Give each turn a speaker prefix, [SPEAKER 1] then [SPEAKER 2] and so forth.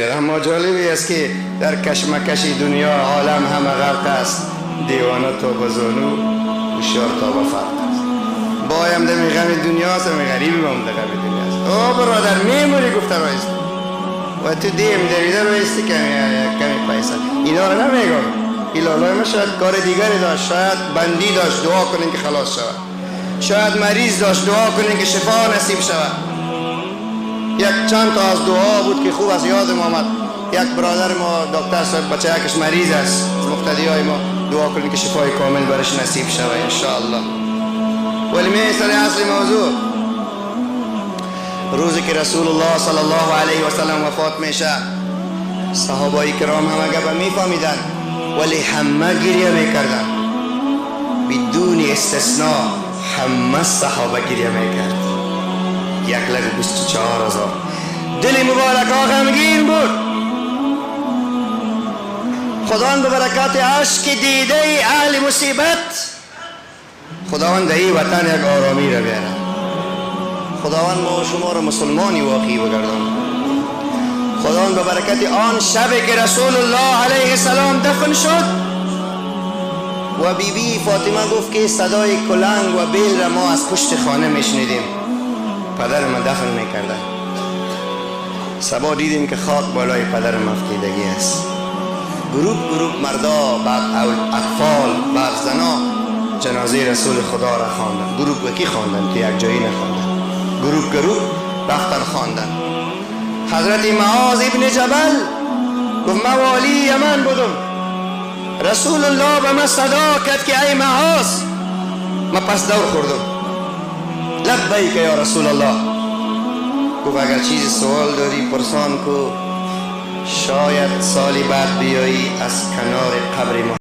[SPEAKER 1] اما جالبی است که در کشمکش دنیا عالم همه غرق است، دیوانه تا بزانو هوشیار تا به فرق است. بایم دمی غم دنیا است، می غریبی بام در غم دنیا است. او برادر میمونی گفته رایست و تو دیم دویده رایستی کمی پیسه اینا رو نمیگم. ایلالای ما شاید کار دیگری داشت، شاید بندی داشت دعا کنین که خلاص شود، شاید مریض داشت دعا کنین که شفا نصیب شود. یک چند تا از دعا بود که خوب از یادم آمد. یک برادر ما دکتر صاحب بچه یکش مریض است، از مقتدی های ما دعا کنید که شفای کامل برش نصیب شود انشاءالله. ولی میسر اصل موضوع روزی که رسول الله صلی الله علیه و سلم وفات میشه، صحابه کرام همه گپ میفهمیدن ولی همه گریه میکردن بدون استثناء. همه صحابه گریه میکرد. 1,24,000 دل مبارک ها غمگین بود. خداوند به برکات عشق دیده اهل مصیبت، خداوند ای وطن یک آرامی را بیاره. خداوند ما و شما را مسلمانی واقعی بگردان. خداوند به برکت آن شب که رسول الله علیه السلام دفن شد و بی فاطمه گفت که صدای کلنگ و بیل را ما از پشت خانه میشنیدیم، پدر من دفن میکردن. صبح دیدیم که خاک بالای پدر مفتیدگی است. گروپ مردا بعد اطفال بعد زنا جنازه رسول خدا را خواندن. گروپ وکی خواندن که یک جایی نخواندن، گروپ رفتن خواندن. حضرت معاذ ابن جبل گفت من والی یمن بودم، رسول الله به من صدا کرد که ای معاذ. من پس دور خوردم، لبیک یا رسول الله. گفت اگر چیز سوال داری پرسان کو، شاید سالی بعد بیایی از کنار قبر ما.